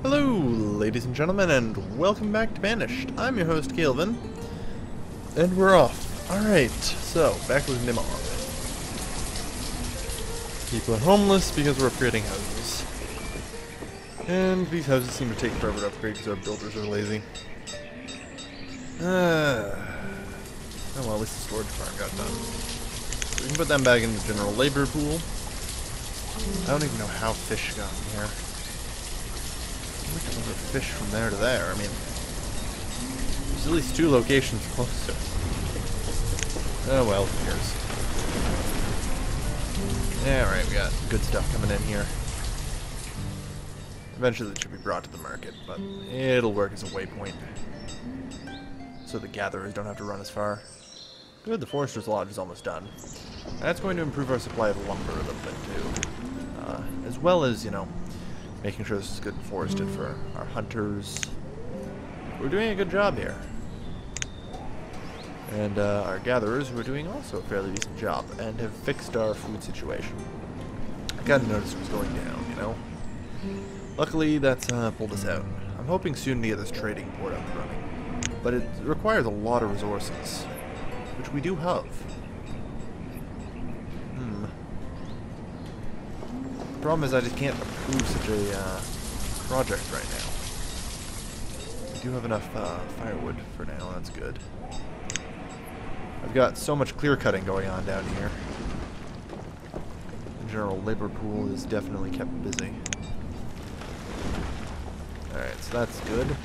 Hello, ladies and gentlemen, and welcome back to Banished. I'm your host, Calvin, and we're off. Alright, so, back with Nimmon. People are homeless because we're upgrading houses. And these houses seem to take forever to upgrade because our builders are lazy. Oh well, at least the storage farm got done. So we can put them back in the general labor pool. I don't even know how fish got in here. We can deliver fish from there to there. I mean, there's at least 2 locations closer. Oh well, who cares? Yeah, alright, we got good stuff coming in here. Eventually it should be brought to the market, but it'll work as a waypoint. So the gatherers don't have to run as far. Good, the Forester's Lodge is almost done. That's going to improve our supply of lumber a little bit too. As well as, you know, making sure this is good and forested for our hunters. We're doing a good job here. And our gatherers who are doing also a fairly decent job and have fixed our food situation. I kind of noticed it was going down, you know. Luckily, that's pulled us out. I'm hoping soon to get this trading port up and running. But it requires a lot of resources, which we do have. The problem is I just can't approve such a project right now. We do have enough firewood for now, that's good. I've got so much clear cutting going on down here. The general labor pool is definitely kept busy. Alright, so that's good.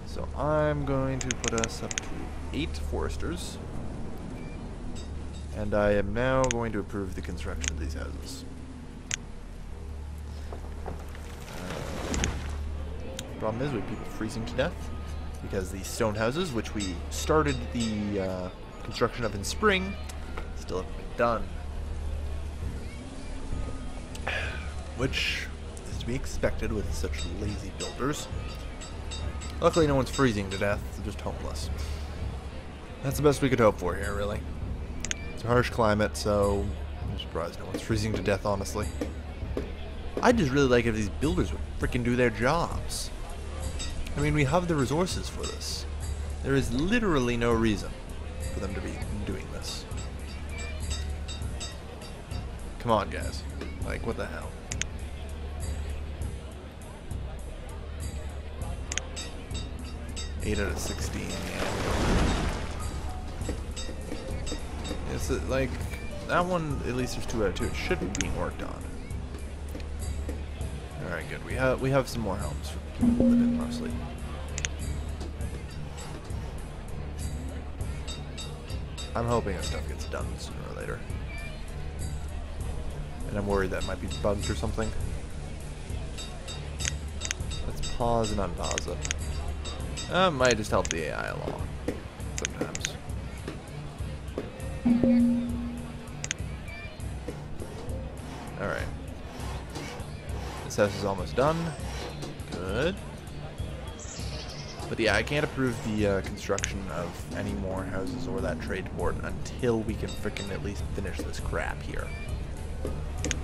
So I'm going to put us up to 8 foresters. And I am now going to approve the construction of these houses. Problem is we have people freezing to death because the stone houses, which we started the construction of in spring, still haven't been done. Which is to be expected with such lazy builders. Luckily no one's freezing to death, they're just homeless. That's the best we could hope for here, really. It's a harsh climate, so I'm surprised no one's freezing to death, honestly. I'd just really like if these builders would frickin' do their jobs. I mean, we have the resources for this. There is literally no reason for them to be doing this. Come on, guys. Like, what the hell? Eight out of 16, yeah. It's like, that one, at least there's 2 out of 2. It should be being worked on. Alright, good. We have some more homes for people to live in, mostly. I'm hoping that stuff gets done sooner or later. And I'm worried that it might be bugged or something. Let's pause and unpause it. Might just help the AI along. Sometimes. Alright. This house is almost done. Good. But yeah, I can't approve the construction of any more houses or that trade port until we can frickin' at least finish this crap here.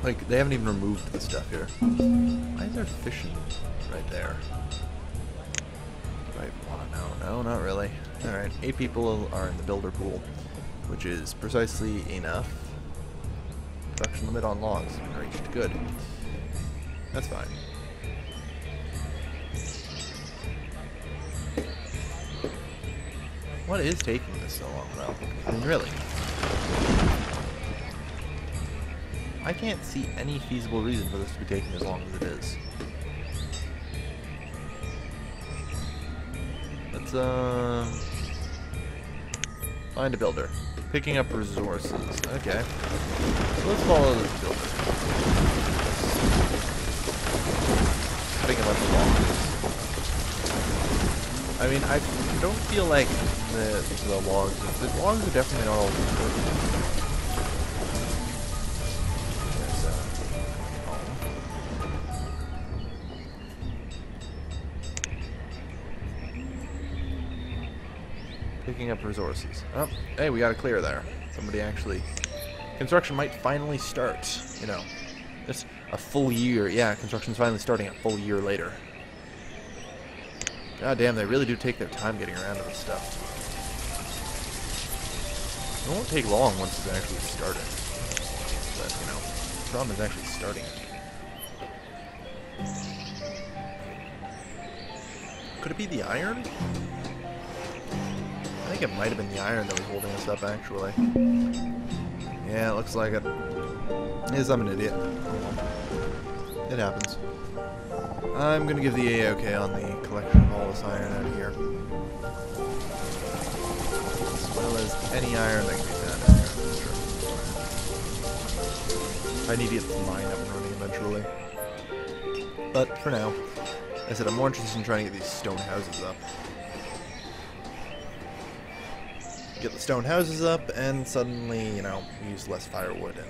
Like, they haven't even removed the stuff here. Why is there fishing right there? Do I want to know? No, not really. Alright, 8 people are in the builder pool, which is precisely enough. Production limit on logs has been reached. Good. That's fine. What is taking this so long, though? I mean, really? I can't see any feasible reason for this to be taking as long as it is. Let's, find a builder. Picking up resources. Okay. So let's follow this builder. Cutting a bunch of logs. I mean, I don't feel like the logs are definitely not all important. Picking up resources. Oh, hey, we got a clear there. Somebody actually... Construction might finally start, you know. A full year. Yeah, construction's finally starting a full year later. God damn, they really do take their time getting around to this stuff. It won't take long once it's actually started. But, you know, the problem is actually starting it. Could it be the iron? I think it might have been the iron that was holding us up, actually. Yeah, it looks like it. Yes, I'm an idiot. It happens. I'm going to give the A-OK on the collection of all this iron out here. As well as any iron that can be found out here. Sure. I need to get this mine up and running eventually. But for now, I said I'm more interested in trying to get these stone houses up. Get the stone houses up, and suddenly, you know, use less firewood, and,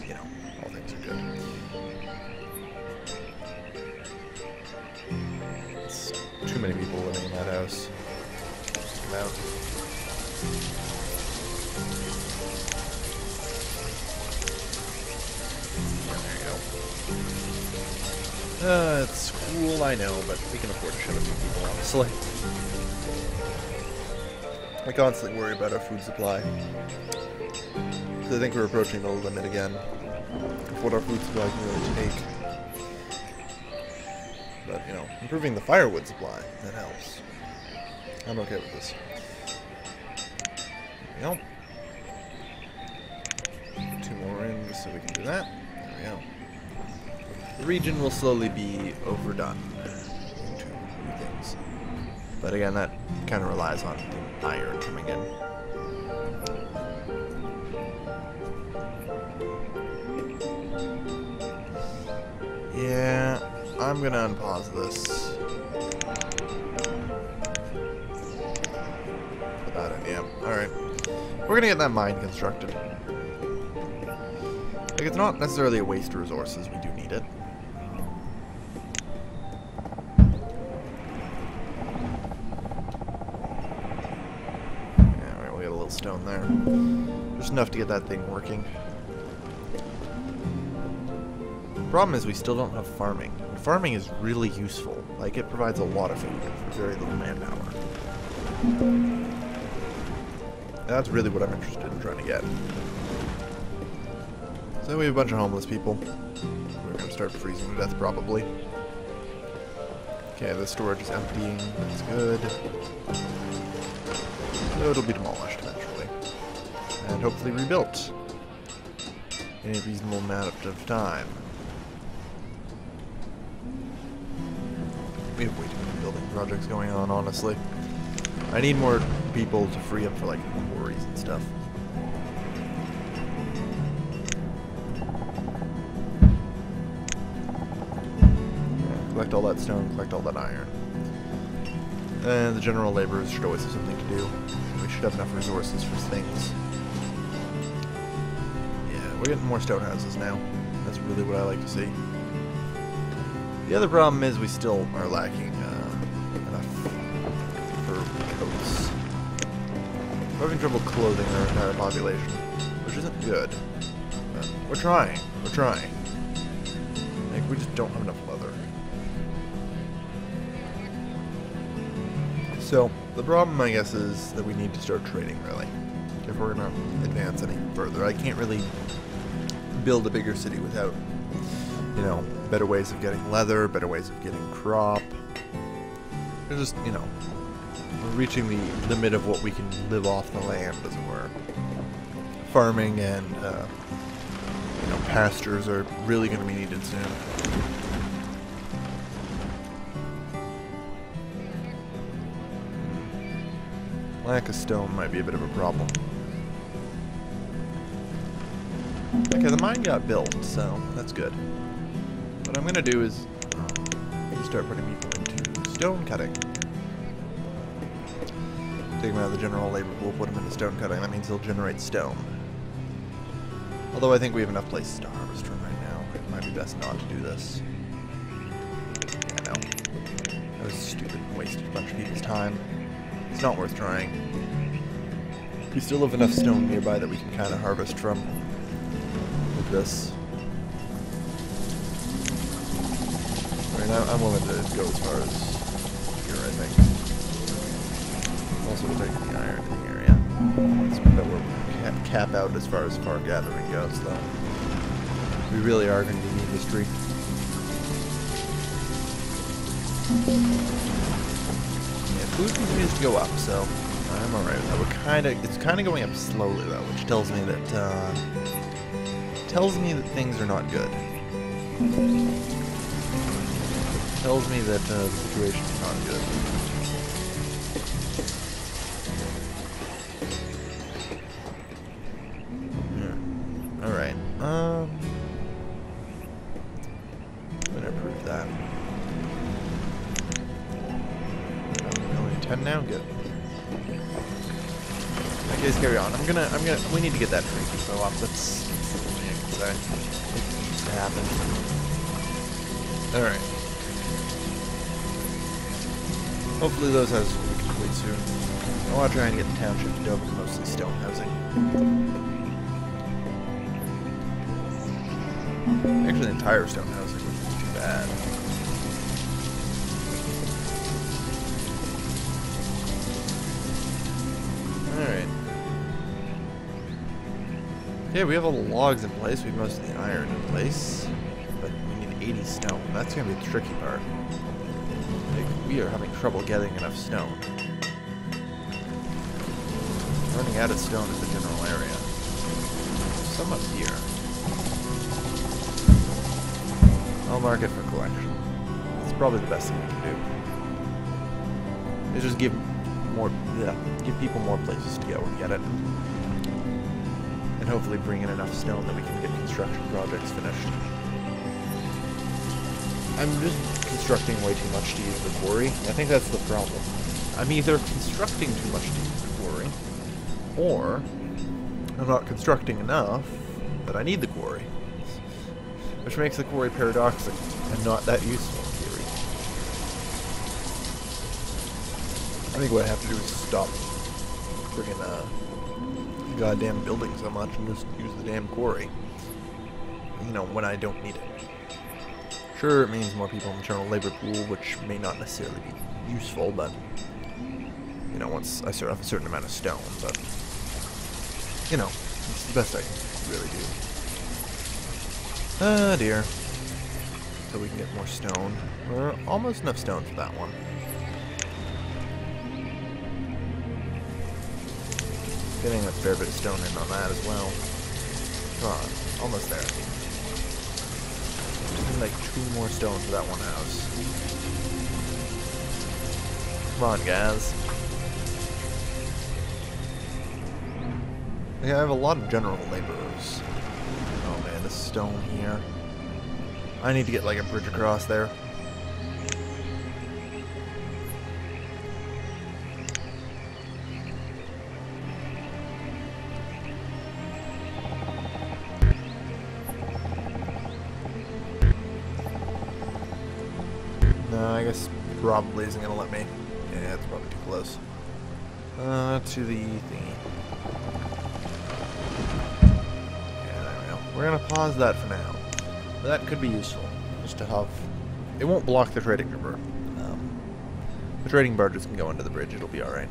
you know, all things are good. It's too many people living in that house. Come out. Yeah, there you go. It's cool, I know, but we can afford to shut a few people, honestly. I constantly worry about our food supply. I think we're approaching the limit again of what our food supply can really take. But, you know, improving the firewood supply, that helps. I'm okay with this. There we go. 2 more in just so we can do that. There we go. The region will slowly be overdone into new things. But again, that kind of relies on iron coming in. Yeah, I'm gonna unpause this. Put that in, yeah. Alright. We're gonna get that mine constructed. Like, it's not necessarily a waste of resources, we do need it. Stone there. Just enough to get that thing working. The problem is we still don't have farming. And farming is really useful. Like, it provides a lot of food for very little manpower. That's really what I'm interested in trying to get. So we have a bunch of homeless people. We're going to start freezing to death probably. Okay, the storage is emptying. That's good. So it'll be demolished eventually. And hopefully rebuilt in a reasonable amount of time. We have way too many building projects going on, honestly. I need more people to free up for, like, quarries and stuff. Yeah, collect all that stone, collect all that iron. And the general laborers should always have something to do. We should have enough resources for things. Yeah, we're getting more stone houses now. That's really what I like to see. The other problem is we still are lacking enough for coats. We're having trouble clothing our entire population, which isn't good. But we're trying. We're trying. Like, we just don't have enough leather. So, the problem, I guess, is that we need to start trading, really, if we're going to advance any further. I can't really build a bigger city without, you know, better ways of getting leather, better ways of getting crop. It's just, you know, we're reaching the limit of what we can live off the land, as it were. Farming and, you know, pastures are really going to be needed soon. Lack of stone might be a bit of a problem. Okay, the mine got built, so that's good. What I'm gonna do is start putting people into stone cutting. Take them out of the general labor pool, put them into stone cutting. That means they'll generate stone. Although I think we have enough places to harvest from right now. It might be best not to do this. Yeah, no. That was stupid and wasted a bunch of people's time. It's not worth trying. We still have enough stone nearby that we can kind of harvest from with this. I'm willing to go as far as here, I think. Also, we'll take the iron in here, yeah. Let's we'll cap out as far as far gathering goes, though. We really are going to need industry. Yeah, food continues to go up, so I'm alright with that. It's kind of going up slowly, though, which tells me that things are not good. Tells me that the situation is not good. Yeah. Alright. I'm gonna approve that. Only 10 now? Good. Okay, carry on. We need to get that tree to go up. That's the only thing I can say. It needs to happen. Alright. Hopefully those houses will be complete soon. I want to try and get the township to over to mostly stone housing. Actually, the entire stone housing wouldn't be too bad. Alright. Yeah, we have all the logs in place. We have most of the iron in place. But we need 80 stone. That's going to be the tricky part. We are having trouble getting enough stone. Running out of stone in the general area. Some up here. I'll mark it for collection. It's probably the best thing we can do. Is just give people more places to go and get it. And hopefully bring in enough stone that we can get construction projects finished. I'm just constructing way too much to use the quarry. I think that's the problem. I'm either constructing too much to use the quarry, or I'm not constructing enough that I need the quarry. Which makes the quarry paradoxical and not that useful in theory. I think what I have to do is stop friggin' goddamn building so much and just use the damn quarry. You know, when I don't need it. Sure, it means more people in the internal labor pool, which may not necessarily be useful, but, you know, once I start off a certain amount of stone, but, you know, it's the best I can really do. Ah, dear. So we can get more stone. We're almost enough stone for that one. Getting a fair bit of stone in on that as well. Come on, almost there. Like 2 more stone for that one house. Come on, guys. Yeah, I have a lot of general laborers. Oh man, this stone here. I need to get like a bridge across there. I guess probably isn't gonna let me. Yeah, it's probably too close. To the thingy. Yeah, there we go. We're gonna pause that for now. That could be useful, just to have. It won't block the trading river. The trading barges can go under the bridge. It'll be all right.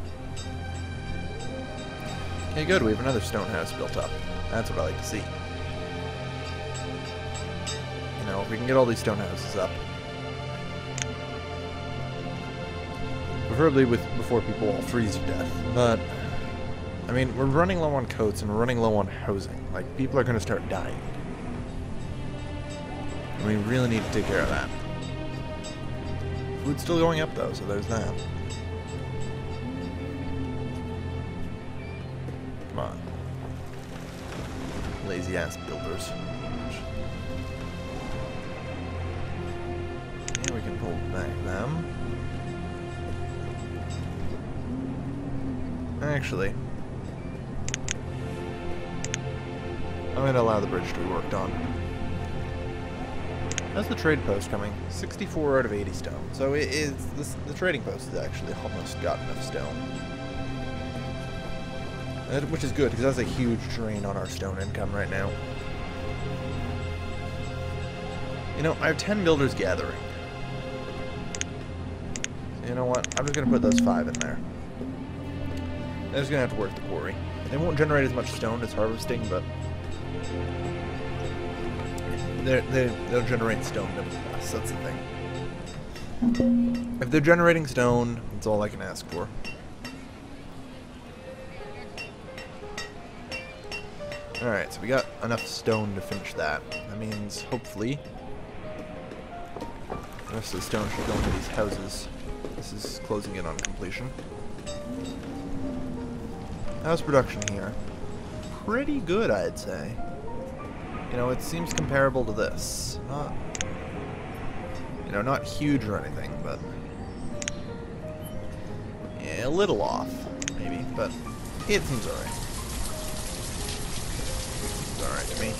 Okay, good. We have another stone house built up. That's what I like to see. You know, if we can get all these stone houses up. Preferably before people all freeze to death. But, I mean, we're running low on coats and we're running low on housing. Like, people are going to start dying. And we really need to take care of that. Food's still going up, though, so there's that. Come on. Lazy-ass builders. Yeah, we can pull back them. Actually, I'm going to allow the bridge to be worked on. How's the trade post coming? 64 out of 80 stone. So it is the trading post has actually almost got enough stone. Which is good, because that's a huge drain on our stone income right now. You know, I have 10 builders gathering. You know what? I'm just going to put those 5 in there. They're just going to have to work the quarry. They won't generate as much stone as harvesting, but they'll generate stone nevertheless. That's the thing. If they're generating stone, that's all I can ask for. Alright, so we got enough stone to finish that. That means, hopefully, the rest of the stone should go into these houses. This is closing in on completion. House production here. Pretty good, I'd say. You know, it seems comparable to this. Not, you know, not huge or anything, but yeah, a little off, maybe, but it seems alright. Seems alright to me.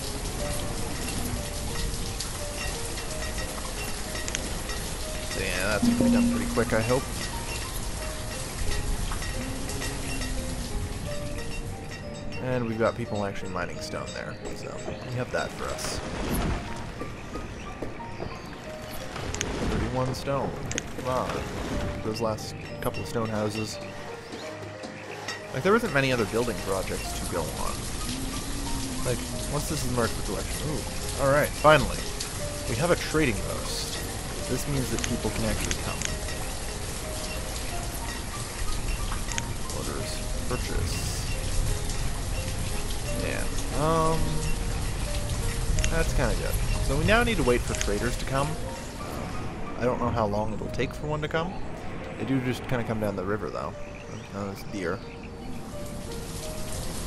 So yeah, that's gonna be done pretty quick, I hope. And we've got people actually mining stone there, so we have that for us. 31 stone. Come on. Those last couple of stone houses. Like, there isn't many other building projects to go on. Like, once this is marked for collection. Ooh. Alright, finally. We have a trading post. This means that people can actually come. Orders. Purchase. Yeah. That's kind of good. So we now need to wait for traders to come. I don't know how long it'll take for one to come. They do just kind of come down the river, though. There's deer.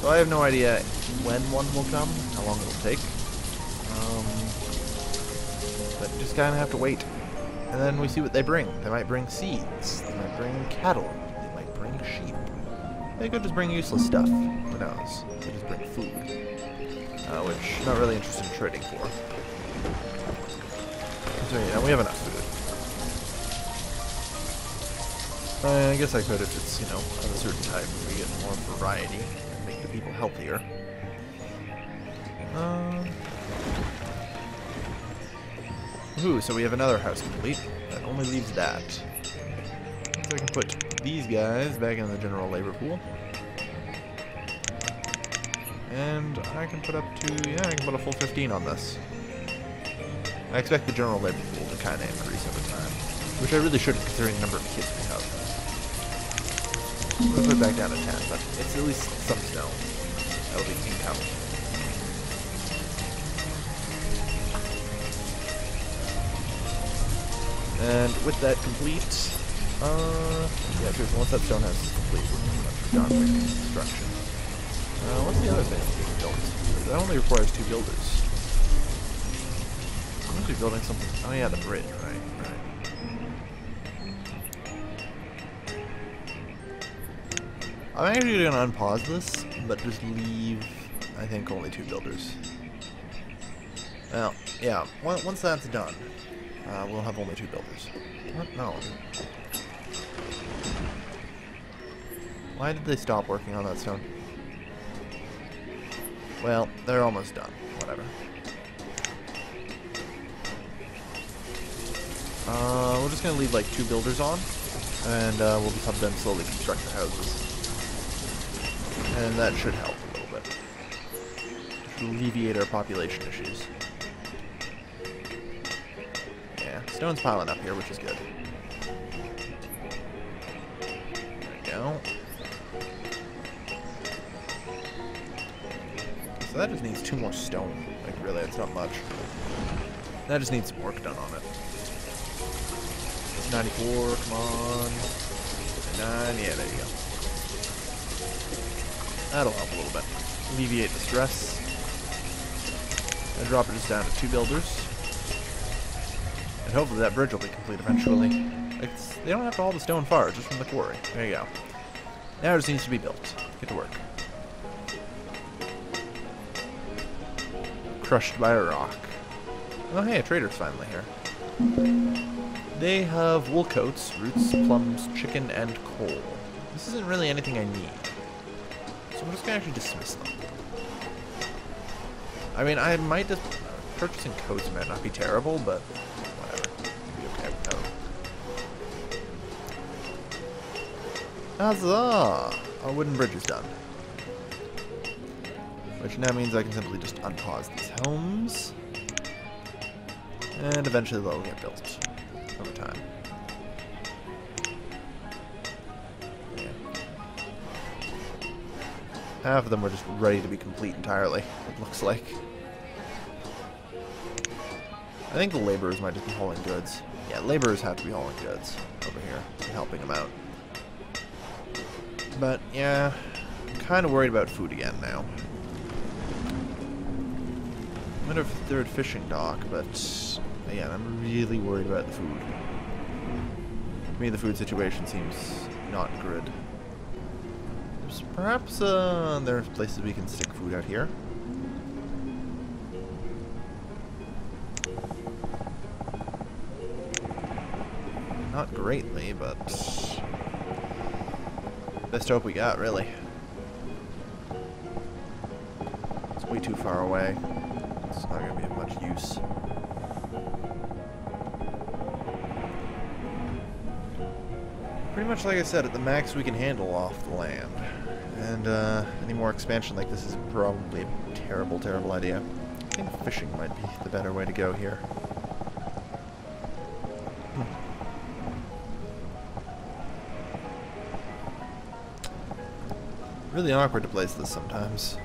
So I have no idea when one will come, how long it'll take. But just kind of have to wait. And then we see what they bring. They might bring seeds. They might bring cattle. They might bring sheep. They could just bring useless stuff. Who knows? They just bring food. Which I'm not really interested in trading for. So yeah, we have enough food. I guess I could if it's, you know, of a certain type. We get more variety and make the people healthier. Ooh, so we have another house complete. That only leaves that. So I can put these guys back in the general labor pool. And I can put up to, yeah, I can put a full 15 on this. I expect the general labor pool to kind of increase over time. Which I really shouldn't, considering the number of kids we have. I'm going to put it back down to 10, but it's at least some snow. That'll be income. And with that complete, yeah, seriously, once that stone house is complete, we're pretty much done with construction. What's the other thing that's being built? That only requires 2 builders. I'm actually building something. Oh yeah, the bridge, right. I'm actually going to unpause this, but just leave, I think, only 2 builders. Well, yeah, once that's done, we'll have only 2 builders. What? No. Why did they stop working on that stone? Well, they're almost done. Whatever. We're just going to leave like 2 builders on, and we'll just have them slowly construct the houses. And that should help a little bit. Should alleviate our population issues. Yeah, stone's piling up here, which is good. There we go. So that just needs 2 more stone. Like, really, it's not much. That just needs some work done on it. It's 94, come on. 9, yeah, there you go. That'll help a little bit. Alleviate the stress. And drop it just down to 2 builders. And hopefully that bridge will be complete eventually. They don't have to haul the stone far, just from the quarry. There you go. Now it just needs to be built. Get to work. Crushed by a rock. Oh hey, a trader's finally here. They have wool coats, roots, plums, chicken, and coal. This isn't really anything I need. So I'm just going to actually dismiss them. I mean, I might just... Purchasing coats might not be terrible, but whatever. I'll be okay with Huzzah! Our wooden bridge is done. Which now means I can simply just unpause these homes. And eventually they'll get built over time. Yeah. Half of them were just ready to be complete entirely, it looks like. I think the laborers might just be hauling goods. Yeah, laborers have to be hauling goods over here and helping them out. But, yeah, I'm kind of worried about food again now. I wonder if third fishing dock, but again, I'm really worried about the food. To me, the food situation seems not good. Perhaps there are places we can stick food out here. Not greatly, but best hope we got, really. It's way too far away. It's not going to be of much use. Pretty much like I said, at the max we can handle off the land. And any more expansion like this is probably a terrible, terrible idea. I think fishing might be the better way to go here. Really awkward to place this sometimes.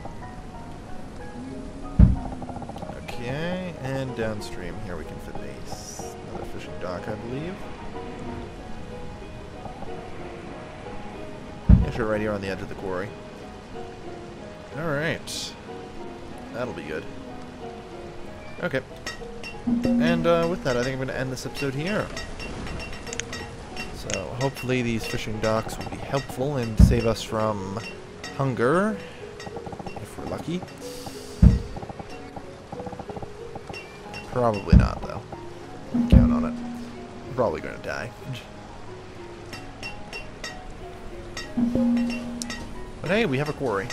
Okay, and downstream here we can fit another fishing dock, I believe. Yeah, sure, right here on the edge of the quarry. Alright. That'll be good. Okay. And with that, I think I'm going to end this episode here. So, hopefully these fishing docks will be helpful and save us from hunger, if we're lucky. Probably not, though. Count on it. I'm probably going to die. But hey, we have a quarry.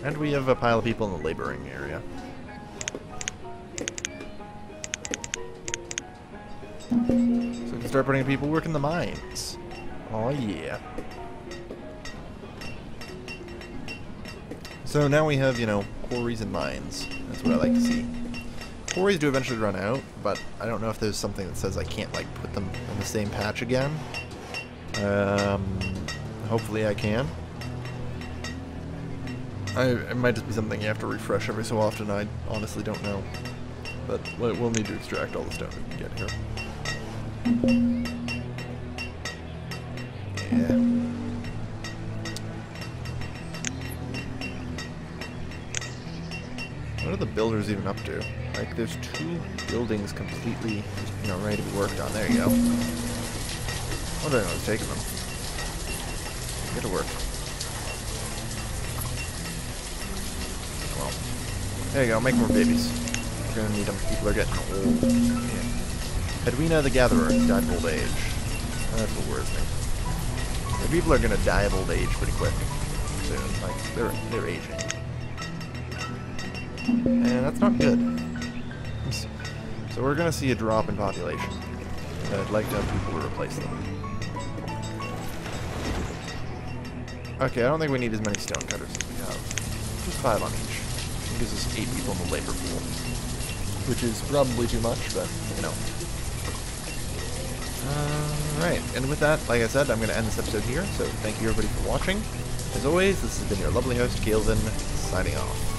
And we have a pile of people in the laboring area. So we can start putting people work in the mines. Oh yeah. So now we have, you know, quarries and mines. That's what I like to see. Quarries do eventually run out, but I don't know if there's something that says I can't, like, put them in the same patch again. Hopefully I can. It might just be something you have to refresh every so often. I honestly don't know. But we'll need to extract all the stone we can get here. Yeah. What are the builders even up to? Like, there's 2 buildings completely, you know, ready to be worked on. There you go. I wonder what's taking them. Get to work. Well, there you go. Make more babies. We're gonna need them. People are getting old. Yeah. Edwina the Gatherer died of old age. That's what worries me. The people are gonna die of old age pretty quick soon. Like, they're aging. And that's not good. So we're going to see a drop in population. And I'd like to have people to replace them. Okay, I don't think we need as many stone cutters as we have. Just 5 on each. It gives us 8 people in the labor pool. Which is probably too much, but, you know. Alright, and with that, like I said, I'm going to end this episode here. So thank you everybody for watching. As always, this has been your lovely host, Kaelvin, signing off.